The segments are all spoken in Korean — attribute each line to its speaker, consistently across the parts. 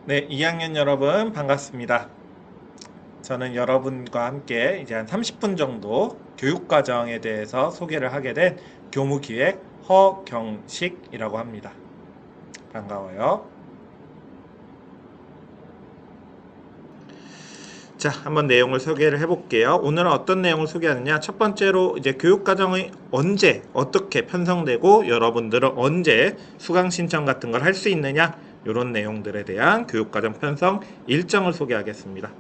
Speaker 1: 네, 2학년 여러분 반갑습니다. 저는 여러분과 함께 이제 한 30분 정도 교육과정에 대해서 소개를 하게 된 교무기획 허경식이라고 합니다. 반가워요. 자, 한번 내용을 소개를 해볼게요. 오늘은 어떤 내용을 소개하느냐? 첫 번째로 이제 교육과정이 언제, 어떻게 편성되고 여러분들은 언제 수강 신청 같은 걸 할 수 있느냐? 이런 내용들에 대한 교육과정 편성 일정을 소개하겠습니다.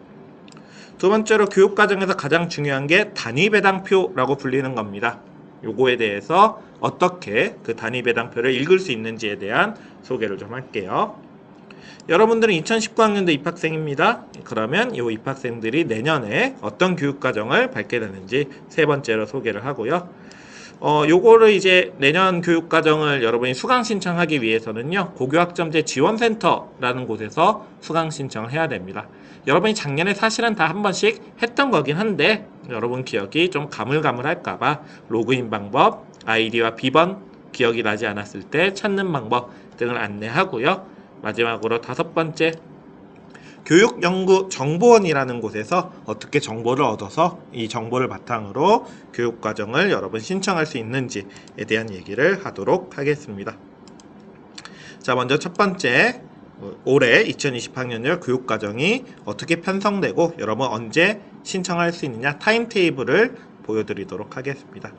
Speaker 1: 두 번째로 교육과정에서 가장 중요한 게 단위배당표라고 불리는 겁니다. 요거에 대해서 어떻게 그 단위배당표를 읽을 수 있는지에 대한 소개를 좀 할게요. 여러분들은 2019학년도 입학생입니다. 그러면 이 입학생들이 내년에 어떤 교육과정을 밟게 되는지 세 번째로 소개를 하고요. 요거를 이제 내년 교육과정을 여러분이 수강 신청하기 위해서는요, 고교학점제 지원센터라는 곳에서 수강 신청을 해야 됩니다. 여러분이 작년에 사실은 다 한 번씩 했던 거긴 한데, 여러분 기억이 좀 가물가물할까봐 로그인 방법, 아이디와 비번 기억이 나지 않았을 때 찾는 방법 등을 안내하고요. 마지막으로 다섯 번째, 교육연구정보원이라는 곳에서 어떻게 정보를 얻어서 이 정보를 바탕으로 교육과정을 여러분 신청할 수 있는지에 대한 얘기를 하도록 하겠습니다. 자, 먼저 첫 번째, 올해 2020학년열 교육과정이 어떻게 편성되고 여러분 언제 신청할 수 있느냐 타임테이블을 보여드리도록 하겠습니다.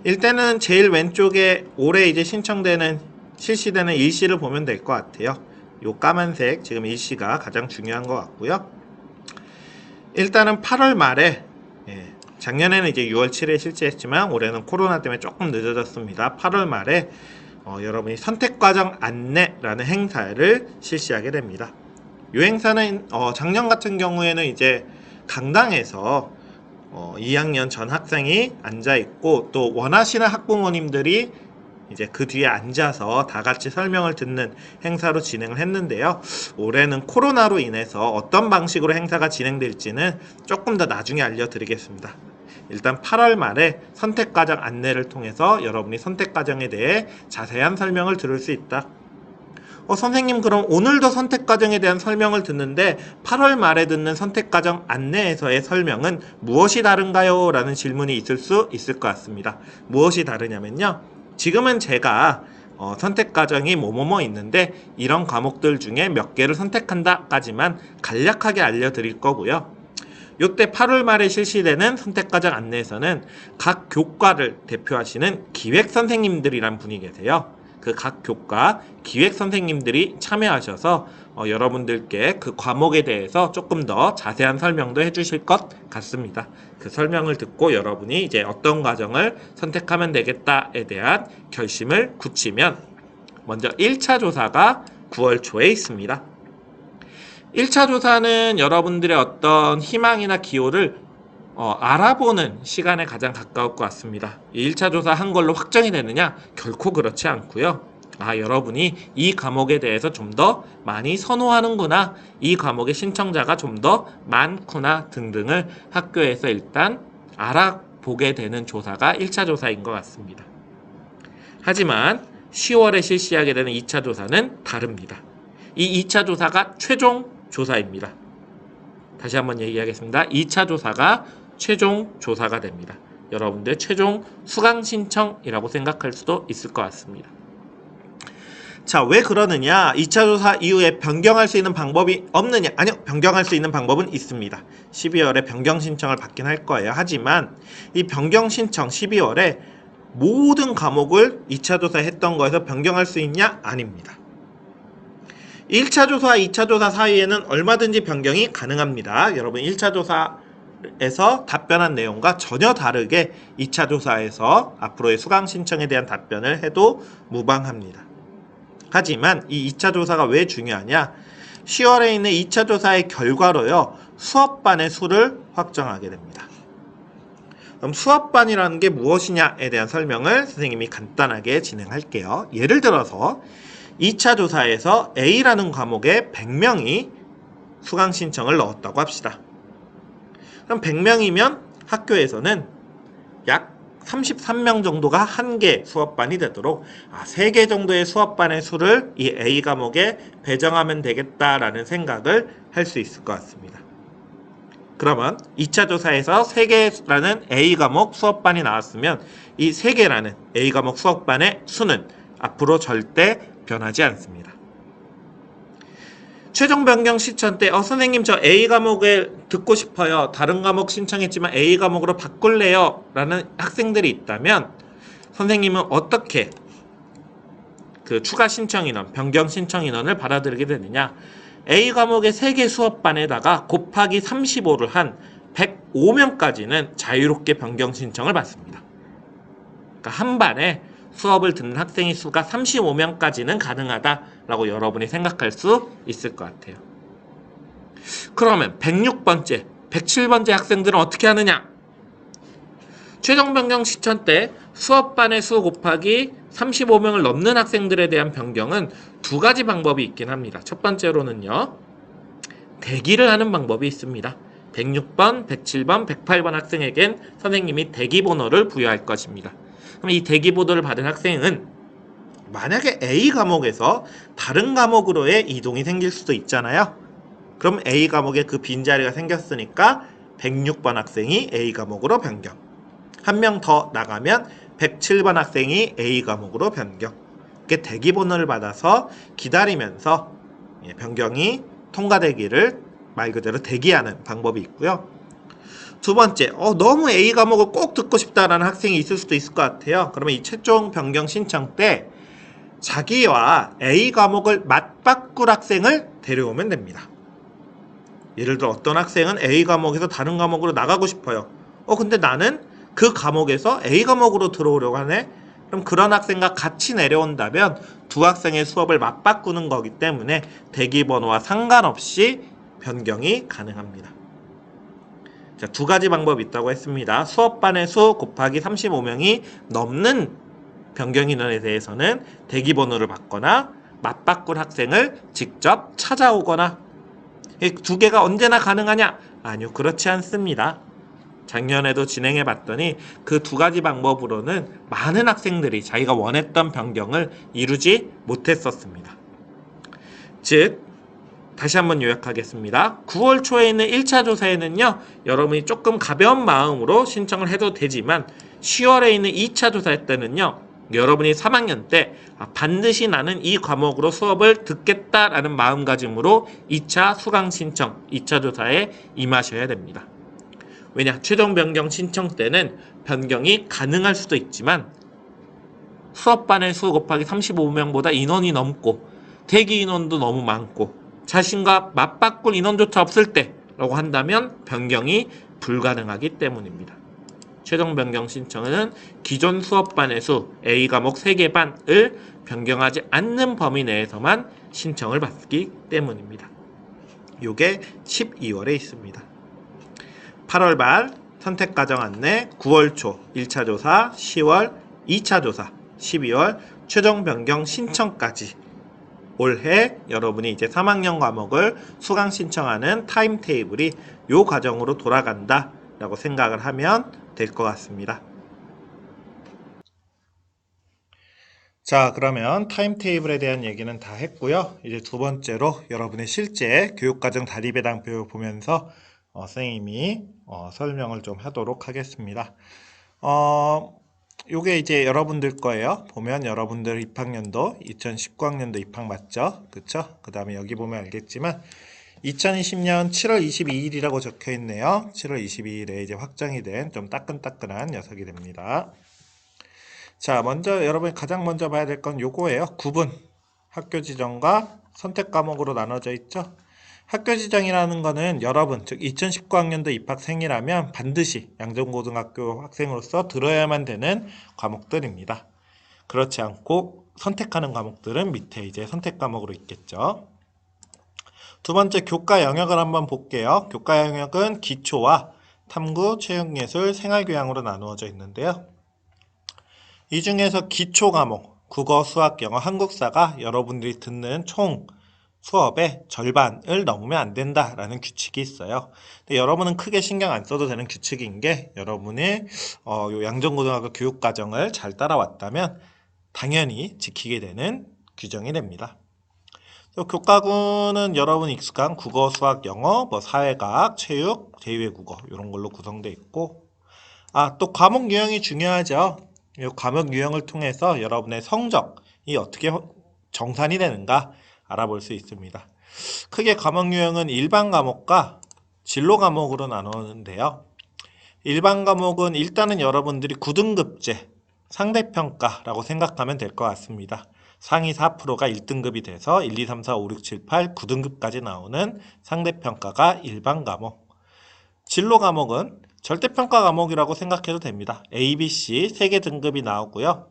Speaker 1: 일단은 제일 왼쪽에 올해 이제 실시되는 일시를 보면 될 것 같아요. 요 까만색 지금 일시가 가장 중요한 것 같고요. 일단은 8월 말에 작년에는 이제 6월 7일에 실시했지만 올해는 코로나 때문에 조금 늦어졌습니다. 8월 말에 여러분이 선택과정 안내라는 행사를 실시하게 됩니다. 이 행사는 작년 같은 경우에는 이제 강당에서 2학년 전 학생이 앉아있고 또 원하시는 학부모님들이 이제 그 뒤에 앉아서 다 같이 설명을 듣는 행사로 진행을 했는데요. 올해는 코로나로 인해서 어떤 방식으로 행사가 진행될지는 조금 더 나중에 알려드리겠습니다. 일단 8월 말에 선택과정 안내를 통해서 여러분이 선택과정에 대해 자세한 설명을 들을 수 있다. 선생님, 그럼 오늘도 선택과정에 대한 설명을 듣는데 8월 말에 듣는 선택과정 안내에서의 설명은 무엇이 다른가요? 라는 질문이 있을 수 있을 것 같습니다. 무엇이 다르냐면요, 지금은 제가 선택과정이 뭐뭐뭐 있는데 이런 과목들 중에 몇 개를 선택한다 까지만 간략하게 알려드릴 거고요. 요때 8월 말에 실시되는 선택과정 안내에서는 각 교과를 대표하시는 기획선생님들이란 분이 계세요. 그 각 교과 기획선생님들이 참여하셔서 여러분들께 그 과목에 대해서 조금 더 자세한 설명도 해주실 것 같습니다. 그 설명을 듣고 여러분이 이제 어떤 과정을 선택하면 되겠다에 대한 결심을 굳히면 먼저 1차 조사가 9월 초에 있습니다. 1차 조사는 여러분들의 어떤 희망이나 기호를 알아보는 시간에 가장 가까울 것 같습니다. 1차 조사 한 걸로 확정이 되느냐? 결코 그렇지 않고요. 여러분이 이 과목에 대해서 좀 더 많이 선호하는구나, 이 과목의 신청자가 좀 더 많구나 등등을 학교에서 일단 알아보게 되는 조사가 1차 조사인 것 같습니다. 하지만 10월에 실시하게 되는 2차 조사는 다릅니다. 이 2차 조사가 최종 조사입니다. 다시 한번 얘기하겠습니다. 2차 조사가 최종 조사가 됩니다. 여러분들 최종 수강 신청이라고 생각할 수도 있을 것 같습니다. 자, 왜 그러느냐? 2차 조사 이후에 변경할 수 있는 방법이 없느냐? 아니요, 변경할 수 있는 방법은 있습니다. 12월에 변경 신청을 받긴 할 거예요. 하지만 이 변경 신청 12월에 모든 과목을 2차 조사 했던 거에서 변경할 수 있냐? 아닙니다. 1차 조사와 2차 조사 사이에는 얼마든지 변경이 가능합니다. 여러분 1차 조사에서 답변한 내용과 전혀 다르게 2차 조사에서 앞으로의 수강 신청에 대한 답변을 해도 무방합니다. 하지만 이 2차 조사가 왜 중요하냐? 10월에 있는 2차 조사의 결과로요, 수업반의 수를 확정하게 됩니다. 그럼 수업반이라는 게 무엇이냐에 대한 설명을 선생님이 간단하게 진행할게요. 예를 들어서 2차 조사에서 A라는 과목에 100명이 수강 신청을 넣었다고 합시다. 그럼 100명이면 학교에서는 약 33명 정도가 한 개 수업반이 되도록 3개 정도의 수업반의 수를 이 A 과목에 배정하면 되겠다라는 생각을 할 수 있을 것 같습니다. 그러면 2차 조사에서 3개라는 A 과목 수업반이 나왔으면 이 3개라는 A 과목 수업반의 수는 앞으로 절대 변하지 않습니다. 최종 변경 신청 때 선생님 저 A 과목을 듣고 싶어요. 다른 과목 신청했지만 A 과목으로 바꿀래요. 라는 학생들이 있다면 선생님은 어떻게 그 추가 신청 인원, 변경 신청 인원을 받아들이게 되느냐. A 과목의 3개 수업반에다가 곱하기 35를 한 105명까지는 자유롭게 변경 신청을 받습니다. 그러니까 한 반에 수업을 듣는 학생의 수가 35명까지는 가능하다라고 여러분이 생각할 수 있을 것 같아요. 그러면 106번째, 107번째 학생들은 어떻게 하느냐? 최종 변경 신청 때 수업반의 수 곱하기 35명을 넘는 학생들에 대한 변경은 2가지 방법이 있긴 합니다. 첫 번째로는요, 대기를 하는 방법이 있습니다. 106번, 107번, 108번 학생에겐 선생님이 대기 번호를 부여할 것입니다. 그럼 이 대기 번호를 받은 학생은 만약에 A 과목에서 다른 과목으로의 이동이 생길 수도 있잖아요. 그럼 A 과목에 그 빈자리가 생겼으니까 106번 학생이 A 과목으로 변경. 한 명 더 나가면 107번 학생이 A 과목으로 변경. 이렇게 대기 번호를 받아서 기다리면서 변경이 통과되기를 말 그대로 대기하는 방법이 있고요. 두 번째, 너무 A 과목을 꼭 듣고 싶다라는 학생이 있을 수도 있을 것 같아요. 그러면 이 최종 변경 신청 때 자기와 A 과목을 맞바꿀 학생을 데려오면 됩니다. 예를 들어 어떤 학생은 A 과목에서 다른 과목으로 나가고 싶어요. 근데 나는 그 과목에서 A 과목으로 들어오려고 하네? 그럼 그런 학생과 같이 내려온다면 두 학생의 수업을 맞바꾸는 거기 때문에 대기번호와 상관없이 변경이 가능합니다. 자, 2가지 방법이 있다고 했습니다. 수업반의 수 곱하기 35명이 넘는 변경 인원에 대해서는 대기번호를 받거나 맞바꿀 학생을 직접 찾아오거나. 이 2개가 언제나 가능하냐? 아니요, 그렇지 않습니다. 작년에도 진행해 봤더니 그 2가지 방법으로는 많은 학생들이 자기가 원했던 변경을 이루지 못했었습니다. 즉, 다시 한번 요약하겠습니다. 9월 초에 있는 1차 조사에는요, 여러분이 조금 가벼운 마음으로 신청을 해도 되지만 10월에 있는 2차 조사 때는요, 여러분이 3학년 때 반드시 나는 이 과목으로 수업을 듣겠다라는 마음가짐으로 2차 수강 신청, 2차 조사에 임하셔야 됩니다. 왜냐? 최종 변경 신청 때는 변경이 가능할 수도 있지만 수업반의 수 곱하기 35명보다 인원이 넘고 대기 인원도 너무 많고 자신과 맞바꿀 인원조차 없을 때라고 한다면 변경이 불가능하기 때문입니다. 최종 변경 신청은 기존 수업반의 수 A 과목 3개 반을 변경하지 않는 범위 내에서만 신청을 받기 때문입니다. 요게 12월에 있습니다. 8월 말 선택과정 안내, 9월 초 1차 조사, 10월 2차 조사, 12월 최종 변경 신청까지 올해 여러분이 이제 3학년 과목을 수강 신청하는 타임테이블이 요 과정으로 돌아간다 라고 생각을 하면 될 것 같습니다. 자, 그러면 타임테이블에 대한 얘기는 다 했고요. 이제 두 번째로 여러분의 실제 교육과정 다리배당표 보면서 선생님이 설명을 좀 하도록 하겠습니다. 요게 이제 여러분들 거예요. 보면 여러분들 입학년도 2019학년도 입학 맞죠? 그쵸? 그 다음에 여기 보면 알겠지만 2020년 7월 22일이라고 적혀 있네요. 7월 22일에 이제 확정이 된 좀 따끈따끈한 녀석이 됩니다. 자, 먼저 여러분이 가장 먼저 봐야 될 건 요거예요. 구분. 학교 지정과 선택 과목으로 나눠져 있죠. 학교 지정이라는 거는 여러분, 즉 2019학년도 입학생이라면 반드시 양정고등학교 학생으로서 들어야만 되는 과목들입니다. 그렇지 않고 선택하는 과목들은 밑에 이제 선택 과목으로 있겠죠. 두 번째 교과 영역을 한번 볼게요. 교과 영역은 기초와 탐구, 체육예술, 생활교양으로 나누어져 있는데요. 이 중에서 기초 과목, 국어, 수학, 영어, 한국사가 여러분들이 듣는 총 수업의 절반을 넘으면 안 된다라는 규칙이 있어요. 근데 여러분은 크게 신경 안 써도 되는 규칙인 게 여러분이 요 양정고등학교 교육과정을 잘 따라왔다면 당연히 지키게 되는 규정이 됩니다. 교과군은 여러분 익숙한 국어, 수학, 영어, 뭐 사회과학, 체육, 제2외국어 이런 걸로 구성되어 있고 또 과목 유형이 중요하죠. 이 과목 유형을 통해서 여러분의 성적이 어떻게 정산이 되는가 알아볼 수 있습니다. 크게 과목 유형은 일반 과목과 진로 과목으로 나누는데요. 일반 과목은 일단은 여러분들이 9등급제 상대평가라고 생각하면 될 것 같습니다. 상위 4%가 1등급이 돼서 1, 2, 3, 4, 5, 6, 7, 8, 9등급까지 나오는 상대평가가 일반 과목. 진로 과목은 절대평가 과목이라고 생각해도 됩니다. A, B, C 3개 등급이 나오고요.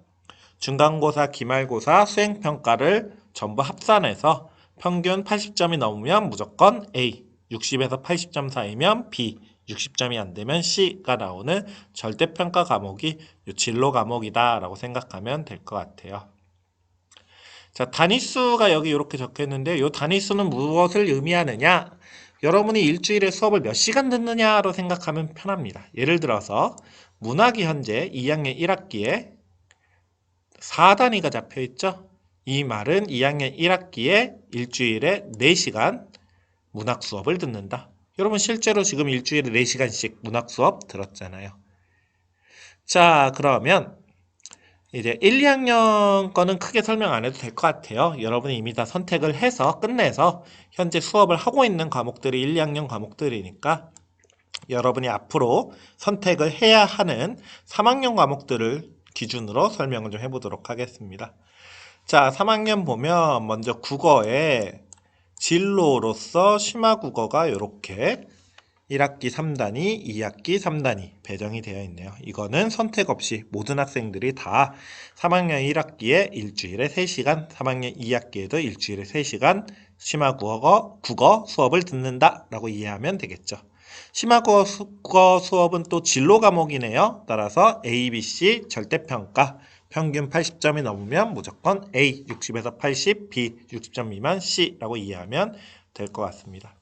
Speaker 1: 중간고사, 기말고사, 수행평가를 전부 합산해서 평균 80점이 넘으면 무조건 A, 60에서 80점 사이면 B, 60점이 안 되면 C가 나오는 절대평가 과목이 진로 과목이다 라고 생각하면 될 것 같아요. 자, 단위수가 여기 이렇게 적혀 있는데 이 단위수는 무엇을 의미하느냐? 여러분이 일주일에 수업을 몇 시간 듣느냐로 생각하면 편합니다. 예를 들어서 문학이 현재 2학년 1학기에 4단위가 잡혀 있죠? 이 말은 2학년 1학기에 일주일에 4시간 문학 수업을 듣는다. 여러분 실제로 지금 일주일에 4시간씩 문학 수업 들었잖아요. 자, 그러면 이제 1, 2학년 거는 크게 설명 안 해도 될 것 같아요. 여러분이 이미 다 선택을 해서 끝내서 현재 수업을 하고 있는 과목들이 1, 2학년 과목들이니까 여러분이 앞으로 선택을 해야 하는 3학년 과목들을 기준으로 설명을 좀 해보도록 하겠습니다. 자, 3학년 보면 먼저 국어에 진로로서 심화국어가 이렇게 1학기 3단위, 2학기 3단위 배정이 되어 있네요. 이거는 선택 없이 모든 학생들이 다 3학년 1학기에 일주일에 3시간, 3학년 2학기에도 일주일에 3시간 심화국어 수업을 듣는다라고 이해하면 되겠죠. 심화국어 수업은 또 진로 과목이네요. 따라서 A, B, C 절대평가 평균 80점이 넘으면 무조건 A, 60에서 80, B, 60점 미만 C라고 이해하면 될 것 같습니다.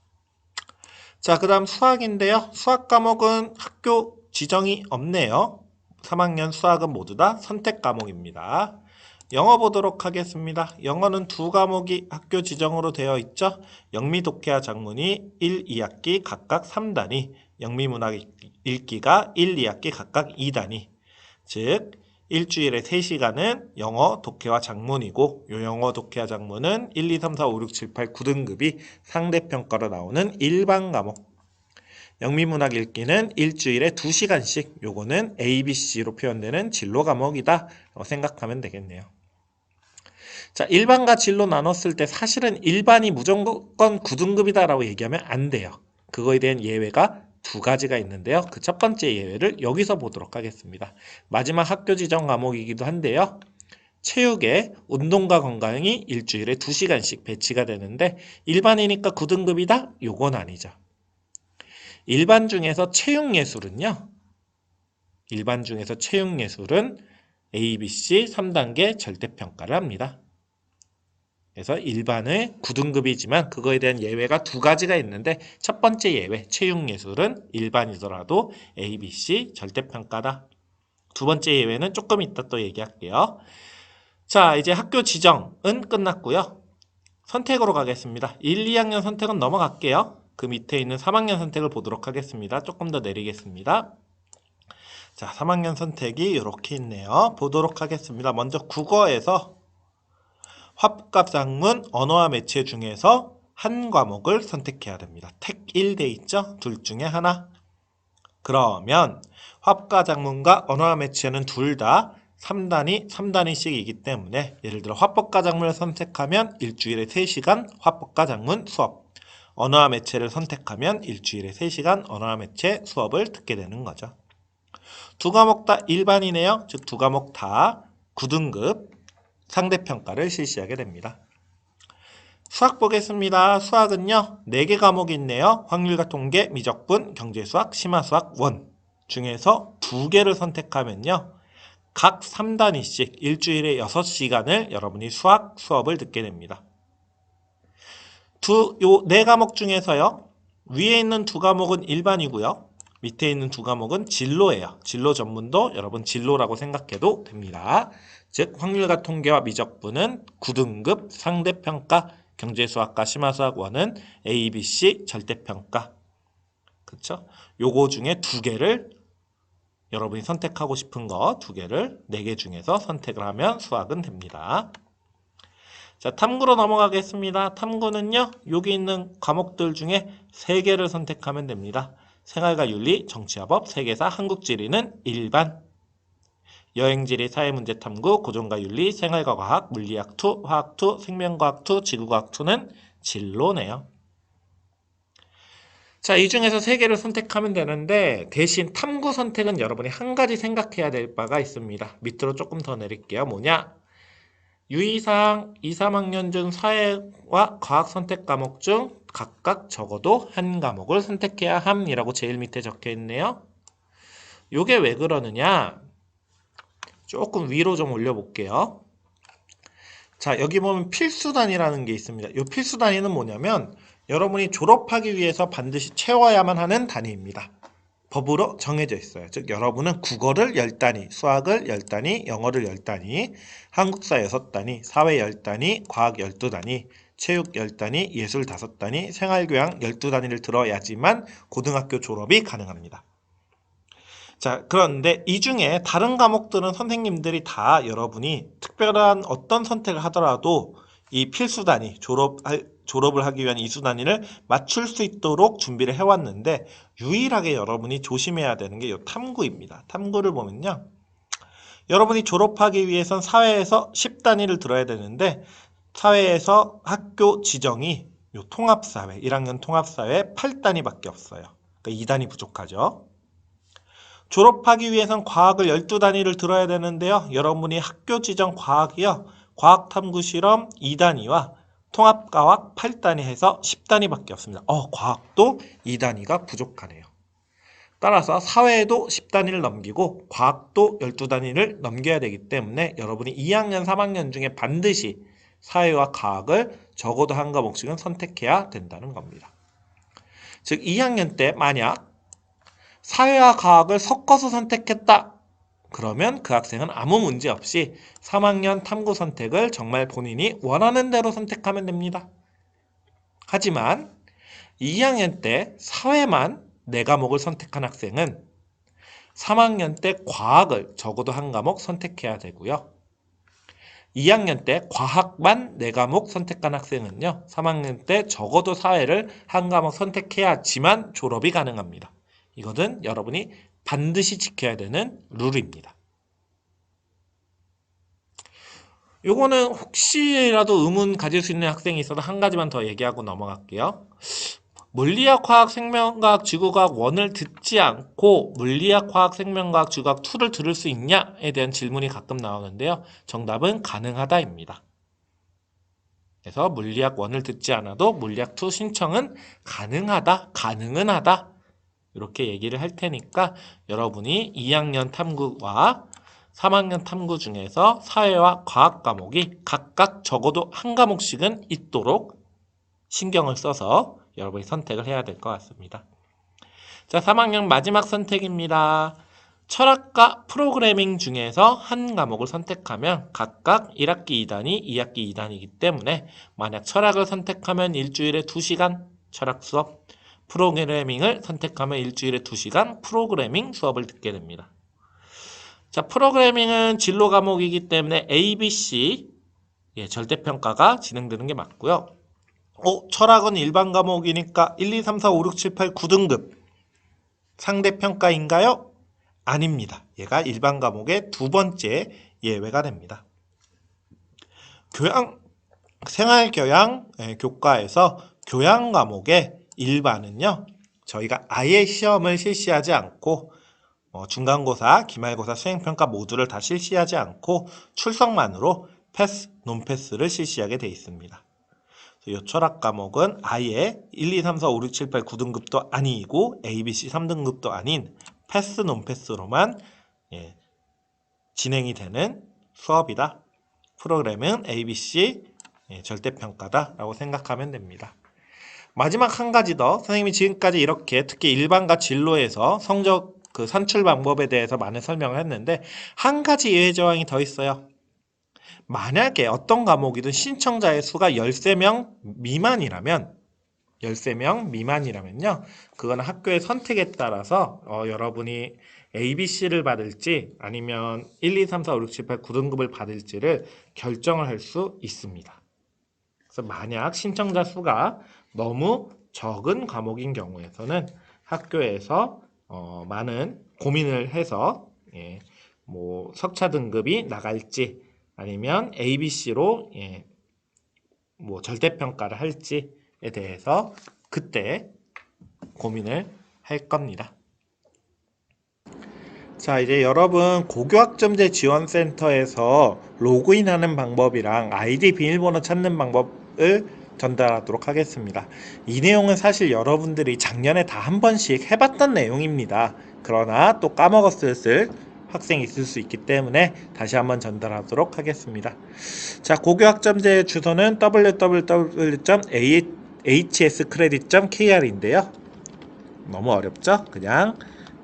Speaker 1: 자, 그 다음 수학인데요. 수학 과목은 학교 지정이 없네요. 3학년 수학은 모두 다 선택 과목입니다. 영어 보도록 하겠습니다. 영어는 두 과목이 학교 지정으로 되어 있죠. 영미, 독해와 작문이 1, 2학기 각각 3단위, 영미문학 읽기가 1, 2학기 각각 2단위. 즉 일주일에 3시간은 영어, 독해와 작문이고 요 영어, 독해와 작문은 1, 2, 3, 4, 5, 6, 7, 8, 9등급이 상대평가로 나오는 일반 과목. 영미문학 읽기는 일주일에 2시간씩 요거는 ABC로 표현되는 진로 과목이다 라고 생각하면 되겠네요. 자, 일반과 진로 나눴을 때 사실은 일반이 무조건 9등급이다 라고 얘기하면 안 돼요. 그거에 대한 예외가 두 가지가 있는데요. 그 첫 번째 예외를 여기서 보도록 하겠습니다. 마지막 학교 지정 과목이기도 한데요. 체육에 운동과 건강이 일주일에 2시간씩 배치가 되는데 일반이니까 9등급이다? 요건 아니죠. 일반 중에서 체육예술은요. 일반 중에서 체육예술은 ABC 3단계 절대평가를 합니다. 그래서 일반은 9등급이지만 그거에 대한 예외가 두 가지가 있는데 첫 번째 예외, 체육예술은 일반이더라도 ABC 절대평가다. 두 번째 예외는 조금 이따 또 얘기할게요. 자, 이제 학교 지정은 끝났고요. 선택으로 가겠습니다. 1, 2학년 선택은 넘어갈게요. 그 밑에 있는 3학년 선택을 보도록 하겠습니다. 조금 더 내리겠습니다. 자, 3학년 선택이 이렇게 있네요. 보도록 하겠습니다. 먼저 국어에서 화법과 작문, 언어와 매체 중에서 한 과목을 선택해야 됩니다. 택 1 돼 있죠? 둘 중에 하나. 그러면 화법과 작문과 언어와 매체는 둘 다 3단위씩이기 때문에 예를 들어 화법과 작문을 선택하면 일주일에 3시간 화법과 작문 수업, 언어와 매체를 선택하면 일주일에 3시간 언어와 매체 수업을 듣게 되는 거죠. 두 과목 다 일반이네요. 즉 두 과목 다 9등급 상대평가를 실시하게 됩니다. 수학 보겠습니다. 수학은요 4개 과목이 있네요. 확률과 통계, 미적분, 경제수학, 심화수학 1 중에서 2개를 선택하면요 각 3단위씩 일주일에 6시간을 여러분이 수학을 듣게 됩니다. 요 네 과목 중에서요. 위에 있는 두 과목은 일반이고요. 밑에 있는 두 과목은 진로예요. 진로 전문도 여러분 진로라고 생각해도 됩니다. 즉 확률과 통계와 미적분은 9등급 상대평가, 경제수학과 심화수학원은 A, B, C 절대평가. 그렇죠? 요거 중에 두 개를 여러분이 선택하고 싶은 거 두 개를 4개 중에서 선택을 하면 수학은 됩니다. 자, 탐구로 넘어가겠습니다. 탐구는요, 여기 있는 과목들 중에 3개를 선택하면 됩니다. 생활과 윤리, 정치화법, 세계사, 한국지리는 일반, 여행지리, 사회문제탐구, 고전과 윤리, 생활과 과학, 물리학 2, 화학 2, 생명과학 2, 지구과학 2는 진로네요. 자, 이 중에서 3개를 선택하면 되는데 대신 탐구 선택은 여러분이 한 가지 생각해야 될 바가 있습니다. 밑으로 조금 더 내릴게요. 뭐냐? 유의사항 2, 3학년 중 사회와 과학 선택 과목 중 각각 적어도 한 과목을 선택해야 함이라고 제일 밑에 적혀 있네요. 요게 왜 그러느냐? 조금 위로 좀 올려볼게요. 자, 여기 보면 필수 단위라는 게 있습니다. 이 필수 단위는 뭐냐면 여러분이 졸업하기 위해서 반드시 채워야만 하는 단위입니다. 법으로 정해져 있어요. 즉 여러분은 국어를 10단위, 수학을 10단위, 영어를 10단위, 한국사 6단위, 사회 10단위, 과학 12단위, 체육 10단위, 예술 5단위, 생활교양 12단위를 들어야지만 고등학교 졸업이 가능합니다. 자, 그런데 이 중에 다른 과목들은 선생님들이 다 여러분이 특별한 어떤 선택을 하더라도 이 필수 단위, 졸업을 하기 위한 이수 단위를 맞출 수 있도록 준비를 해왔는데 유일하게 여러분이 조심해야 되는 게 이 탐구입니다. 탐구를 보면요. 여러분이 졸업하기 위해선 사회에서 10단위를 들어야 되는데 사회에서 학교 지정이 요 통합사회, 1학년 통합사회 8단위밖에 없어요. 그러니까 2단위 부족하죠. 졸업하기 위해선 과학을 12단위를 들어야 되는데요. 여러분이 학교 지정 과학이요. 과학탐구 실험 2단위와 통합과학 8단위 해서 10단위밖에 없습니다. 과학도 2단위가 부족하네요. 따라서 사회에도 10단위를 넘기고 과학도 12단위를 넘겨야 되기 때문에 여러분이 2학년, 3학년 중에 반드시 사회와 과학을 적어도 한 과목씩은 선택해야 된다는 겁니다. 즉 2학년 때 만약 사회와 과학을 섞어서 선택했다. 그러면 그 학생은 아무 문제 없이 3학년 탐구 선택을 정말 본인이 원하는 대로 선택하면 됩니다. 하지만 2학년 때 사회만 4과목을 선택한 학생은 3학년 때 과학을 적어도 한 과목 선택해야 되고요. 2학년 때 과학만 4과목 선택한 학생은요. 3학년 때 적어도 사회를 한 과목 선택해야지만 졸업이 가능합니다. 이것은 여러분이 반드시 지켜야 되는 룰입니다. 요거는 혹시라도 의문 가질 수 있는 학생이 있어도 한 가지만 더 얘기하고 넘어갈게요. 물리학, 화학, 생명과학, 지구과학 1을 듣지 않고 물리학, 화학, 생명과학, 지구과학 2를 들을 수 있냐에 대한 질문이 가끔 나오는데요. 정답은 가능하다입니다. 그래서 물리학 1을 듣지 않아도 물리학 2 신청은 가능하다, 가능은 하다. 이렇게 얘기를 할 테니까 여러분이 2학년 탐구와 3학년 탐구 중에서 사회와 과학 과목이 각각 적어도 한 과목씩은 있도록 신경을 써서 여러분이 선택을 해야 될 것 같습니다. 자, 3학년 마지막 선택입니다. 철학과 프로그래밍 중에서 한 과목을 선택하면 각각 1학기 2단위, 2학기 2단위이기 때문에 만약 철학을 선택하면 일주일에 2시간 철학 수업, 프로그래밍을 선택하면 일주일에 2시간 프로그래밍 수업을 듣게 됩니다. 자, 프로그래밍은 진로 과목이기 때문에 A, B, C 절대평가가 진행되는 게 맞고요. 철학은 일반 과목이니까 1, 2, 3, 4, 5, 6, 7, 8, 9등급 상대평가인가요? 아닙니다. 얘가 일반 과목의 두 번째 예외가 됩니다. 생활교양 교과에서 교양 과목의 일반은요. 저희가 아예 시험을 실시하지 않고 중간고사, 기말고사, 수행평가 모두를 다 실시하지 않고 출석만으로 패스, 논패스를 실시하게 되어 있습니다. 이 철학 과목은 아예 1, 2, 3, 4, 5, 6, 7, 8, 9등급도 아니고 ABC 3등급도 아닌 패스, 논패스로만 진행이 되는 수업이다. 프로그램은 ABC 절대평가다 라고 생각하면 됩니다. 마지막 한 가지 더, 선생님이 지금까지 이렇게 특히 일반과 진로에서 성적 그 산출 방법에 대해서 많은 설명을 했는데 한 가지 예외 조항이 더 있어요. 만약에 어떤 과목이든 신청자의 수가 13명 미만이라면 13명 미만이라면요. 그거는 학교의 선택에 따라서 여러분이 A, B, C를 받을지 아니면 1, 2, 3, 4, 5, 6, 7, 8, 9등급을 받을지를 결정을 할 수 있습니다. 그래서 만약 신청자 수가 너무 적은 과목인 경우에서는 학교에서 많은 고민을 해서 뭐 석차 등급이 나갈지 아니면 A, B, C로 뭐 절대평가를 할지에 대해서 그때 고민을 할 겁니다. 자, 이제 여러분 고교학점제 지원센터에서 로그인하는 방법이랑 아이디 비밀번호 찾는 방법을 전달하도록 하겠습니다. 이 내용은 사실 여러분들이 작년에 다 한 번씩 해봤던 내용입니다. 그러나 또 까먹었을 학생이 있을 수 있기 때문에 다시 한번 전달하도록 하겠습니다. 자, 고교학점제 주소는 www.hscredit.kr인데요. 너무 어렵죠? 그냥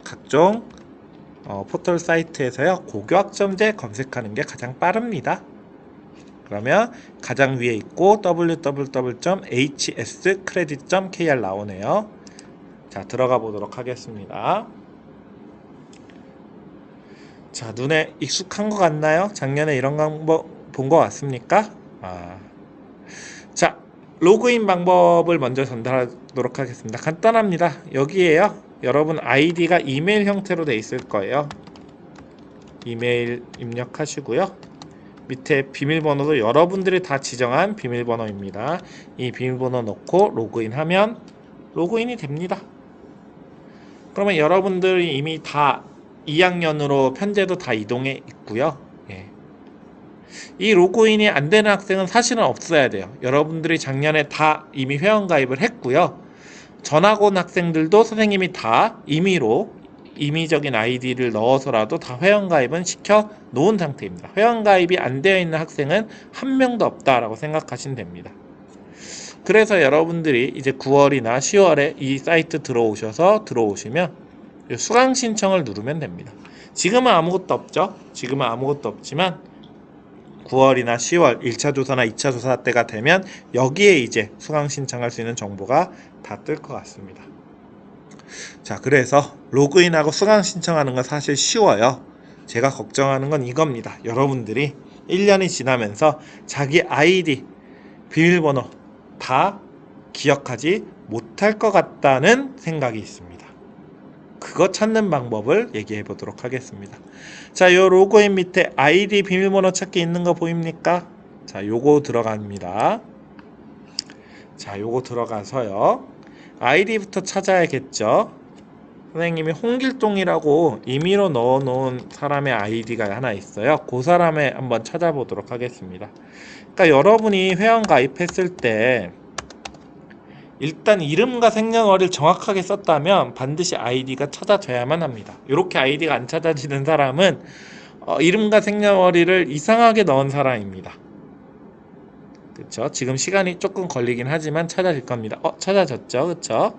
Speaker 1: 각종 포털 사이트에서요 고교학점제 검색하는 게 가장 빠릅니다. 그러면 가장 위에 있고 www.hscredit.kr 나오네요. 자, 들어가 보도록 하겠습니다. 자, 눈에 익숙한 것 같나요? 작년에 이런 방법 본 것 같습니까? 자, 로그인 방법을 먼저 전달하도록 하겠습니다. 간단합니다. 여기에요. 여러분 아이디가 이메일 형태로 돼 있을 거예요. 이메일 입력하시고요. 밑에 비밀번호도 여러분들이 다 지정한 비밀번호입니다. 이 비밀번호 넣고 로그인하면 로그인이 됩니다. 그러면 여러분들이 이미 다 2학년으로 편제도 다 이동해 있고요. 이 로그인이 안 되는 학생은 사실은 없어야 돼요. 여러분들이 작년에 다 이미 회원가입을 했고요. 전학 온 학생들도 선생님이 다 임의적인 아이디를 넣어서라도 다 회원가입은 시켜 놓은 상태입니다. 회원가입이 안 되어 있는 학생은 한 명도 없다라고 생각하시면 됩니다. 그래서 여러분들이 이제 9월이나 10월에 이 사이트 들어오시면 수강 신청을 누르면 됩니다. 지금은 아무것도 없죠. 지금은 아무것도 없지만 9월이나 10월 1차 조사나 2차 조사 때가 되면 여기에 이제 수강 신청할 수 있는 정보가 다 뜰 것 같습니다. 자, 그래서 로그인하고 수강 신청하는 건 사실 쉬워요. 제가 걱정하는 건 이겁니다. 여러분들이 1년이 지나면서 자기 아이디, 비밀번호 다 기억하지 못할 것 같다는 생각이 있습니다. 그거 찾는 방법을 얘기해 보도록 하겠습니다. 자, 요 로그인 밑에 아이디 비밀번호 찾기 있는 거 보입니까? 자, 요거 들어갑니다. 자, 요거 들어가서요. 아이디부터 찾아야겠죠. 선생님이 홍길동이라고 임의로 넣어놓은 사람의 아이디가 하나 있어요. 그 사람의 한번 찾아보도록 하겠습니다. 그러니까 여러분이 회원 가입했을 때 일단 이름과 생년월일 정확하게 썼다면 반드시 아이디가 찾아져야만 합니다. 이렇게 아이디가 안 찾아지는 사람은 이름과 생년월일을 이상하게 넣은 사람입니다. 그렇죠? 지금 시간이 조금 걸리긴 하지만 찾아질 겁니다. 찾아졌죠? 그렇죠?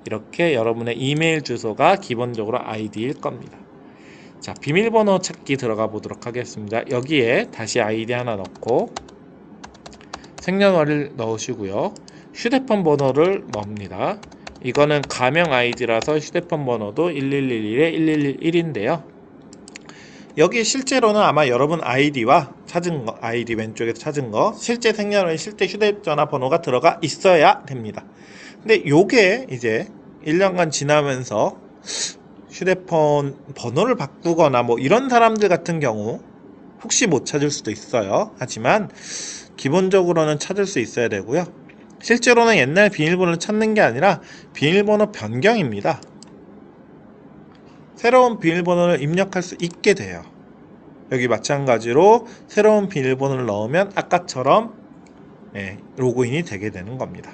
Speaker 1: 이렇게 여러분의 이메일 주소가 기본적으로 아이디일 겁니다. 자, 비밀번호 찾기 들어가 보도록 하겠습니다. 여기에 다시 아이디 하나 넣고 생년월일 넣으시고요. 휴대폰 번호를 넣습니다. 이거는 가명 아이디라서 휴대폰 번호도 1111에 1111인데요. 여기 실제로는 아마 여러분 아이디와 찾은 거, 아이디 왼쪽에서 찾은 거, 실제 생년월일, 실제 휴대전화 번호가 들어가 있어야 됩니다. 근데 요게 이제 1년간 지나면서 휴대폰 번호를 바꾸거나 뭐 이런 사람들 같은 경우 혹시 못 찾을 수도 있어요. 하지만 기본적으로는 찾을 수 있어야 되고요. 실제로는 옛날 비밀번호를 찾는 게 아니라 비밀번호 변경입니다. 새로운 비밀번호를 입력할 수 있게 돼요. 여기 마찬가지로 새로운 비밀번호를 넣으면 아까처럼 로그인이 되게 되는 겁니다.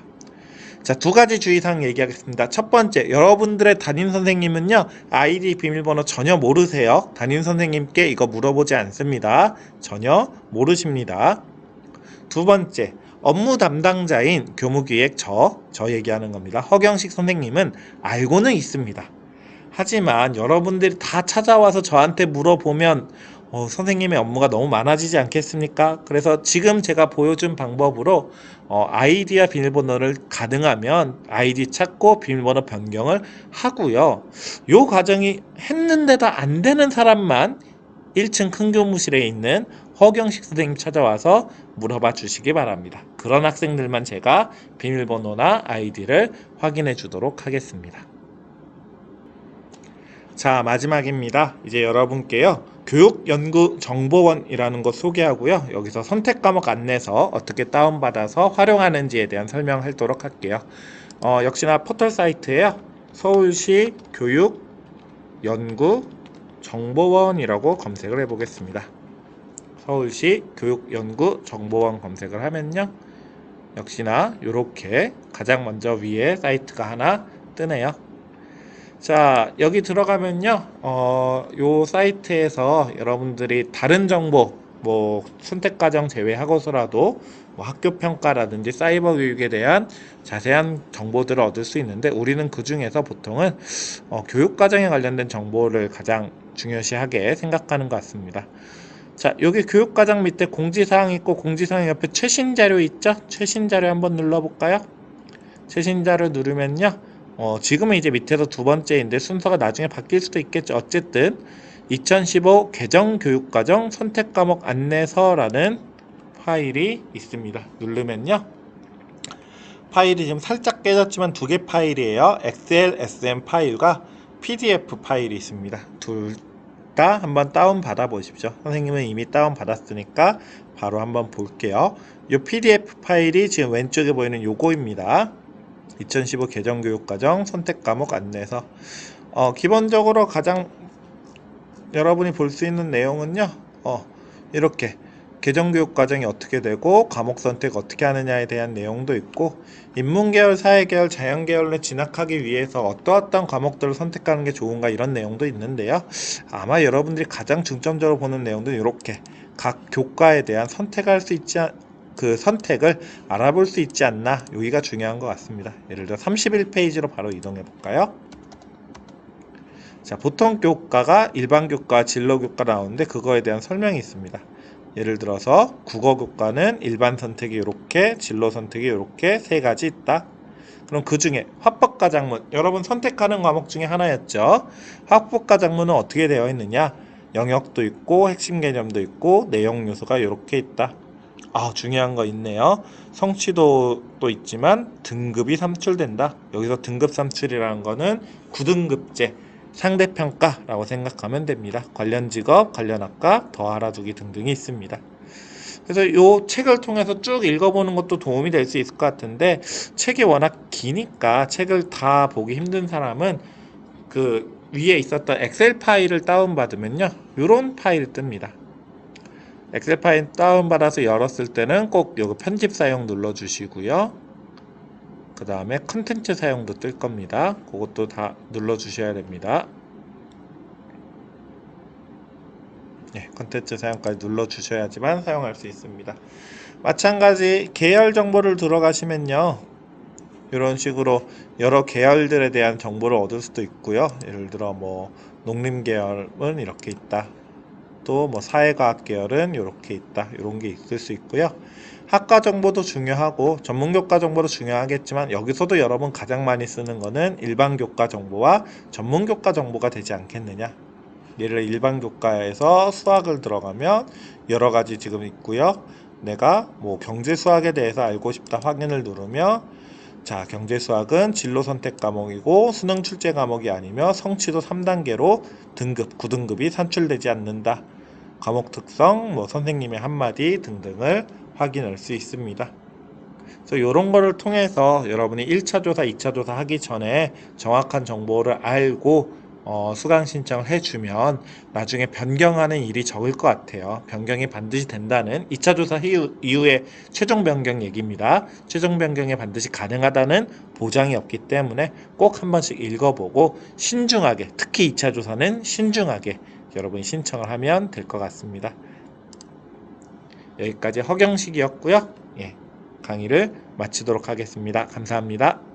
Speaker 1: 자, 두 가지 주의사항 얘기하겠습니다. 첫 번째, 여러분들의 담임 선생님은요, 아이디 비밀번호 전혀 모르세요. 담임 선생님께 이거 물어보지 않습니다. 전혀 모르십니다. 두 번째, 업무 담당자인 교무기획 저 얘기하는 겁니다. 허경식 선생님은 알고는 있습니다. 하지만 여러분들이 다 찾아와서 저한테 물어보면 선생님의 업무가 너무 많아지지 않겠습니까? 그래서 지금 제가 보여준 방법으로 아이디와 비밀번호를 가능하면 아이디 찾고 비밀번호 변경을 하고요. 요 과정이 했는데도 안 되는 사람만 1층 큰 교무실에 있는 허경식 선생님 찾아와서 물어봐 주시기 바랍니다. 그런 학생들만 제가 비밀번호나 아이디를 확인해 주도록 하겠습니다. 자, 마지막입니다. 이제 여러분께요, 교육연구정보원이라는 거 소개하고요, 여기서 선택과목 안내서 어떻게 다운받아서 활용하는지에 대한 설명하도록 할게요. 역시나 포털 사이트에요, 서울시 교육연구정보원이라고 검색을 해보겠습니다. 서울시 교육연구정보원 검색을 하면요, 역시나 이렇게 가장 먼저 위에 사이트가 하나 뜨네요. 자, 여기 들어가면요, 요 사이트에서 여러분들이 다른 정보, 뭐 선택과정 제외하고서라도 뭐 학교 평가라든지 사이버 교육에 대한 자세한 정보들을 얻을 수 있는데, 우리는 그 중에서 보통은 교육과정에 관련된 정보를 가장 중요시하게 생각하는 것 같습니다. 자, 여기 교육과정 밑에 공지사항 있고, 공지사항 옆에 최신 자료 있죠? 최신 자료 한번 눌러볼까요? 최신 자료 누르면요, 지금은 이제 밑에서 두 번째인데 순서가 나중에 바뀔 수도 있겠죠. 어쨌든 2015 개정교육과정 선택과목 안내서라는 파일이 있습니다. 누르면요, 파일이 지금 살짝 깨졌지만 두 개 파일이에요. 엑셀, SM 파일과 PDF 파일이 있습니다. 둘 다 한번 다운 받아 보십시오. 선생님은 이미 다운 받았으니까 바로 한번 볼게요. 이 PDF 파일이 지금 왼쪽에 보이는 요거입니다. 2015 개정교육과정 선택과목 안내서. 기본적으로 가장 여러분이 볼 수 있는 내용은요, 이렇게 개정교육과정이 어떻게 되고 과목 선택 어떻게 하느냐에 대한 내용도 있고, 인문계열, 사회계열, 자연계열로 진학하기 위해서 어떠한 과목들을 선택하는 게 좋은가, 이런 내용도 있는데요. 아마 여러분들이 가장 중점적으로 보는 내용도 이렇게 각 교과에 대한 선택할 수 있지 그 선택을 알아볼 수 있지 않나, 여기가 중요한 것 같습니다. 예를 들어 31페이지로 바로 이동해 볼까요? 자, 보통 교과가 일반 교과, 진로 교과 나오는데 그거에 대한 설명이 있습니다. 예를 들어서 국어 교과는 일반 선택이 이렇게, 진로 선택이 이렇게 세 가지 있다. 그럼 그 중에 화법과작문, 여러분 선택하는 과목 중에 하나였죠. 화법과작문은 어떻게 되어 있느냐? 영역도 있고 핵심 개념도 있고 내용 요소가 이렇게 있다. 중요한 거 있네요. 성취도도 있지만 등급이 산출된다. 여기서 등급 산출이라는 거는 9등급제 상대평가라고 생각하면 됩니다. 관련 직업, 관련 학과, 더 알아두기 등등이 있습니다. 그래서 이 책을 통해서 쭉 읽어보는 것도 도움이 될 수 있을 것 같은데, 책이 워낙 기니까 책을 다 보기 힘든 사람은 그 위에 있었던 엑셀 파일을 다운받으면요, 이런 파일이 뜹니다. 엑셀 파일 다운받아서 열었을 때는 꼭 요거 편집 사용 눌러주시고요. 그 다음에 컨텐츠 사용도 뜰 겁니다. 그것도 다 눌러주셔야 됩니다. 네, 컨텐츠 사용까지 눌러주셔야지만 사용할 수 있습니다. 마찬가지 계열 정보를 들어가시면요, 이런 식으로 여러 계열들에 대한 정보를 얻을 수도 있고요. 예를 들어 뭐 농림 계열은 이렇게 있다. 또 뭐 사회과학 계열은 이렇게 있다. 이런 게 있을 수 있고요. 학과 정보도 중요하고 전문 교과 정보도 중요하겠지만, 여기서도 여러분 가장 많이 쓰는 거는 일반 교과 정보와 전문 교과 정보가 되지 않겠느냐. 예를 들어 일반 교과에서 수학을 들어가면 여러 가지 지금 있고요. 내가 뭐 경제 수학에 대해서 알고 싶다 확인을 누르면, 자, 경제 수학은 진로 선택 과목이고 수능 출제 과목이 아니며 성취도 3단계로 등급 9등급이 산출되지 않는다. 과목 특성, 뭐 선생님의 한마디 등등을 확인할 수 있습니다. 그래서 이런 거를 통해서 여러분이 1차 조사, 2차 조사 하기 전에 정확한 정보를 알고 수강 신청을 해주면 나중에 변경하는 일이 적을 것 같아요. 변경이 반드시 된다는 2차 조사 이후에 최종 변경 얘기입니다. 최종 변경이 반드시 가능하다는 보장이 없기 때문에 꼭 한 번씩 읽어보고 신중하게, 특히 2차 조사는 신중하게 여러분이 신청을 하면 될 것 같습니다. 여기까지 허경식이었고요. 예. 강의를 마치도록 하겠습니다. 감사합니다.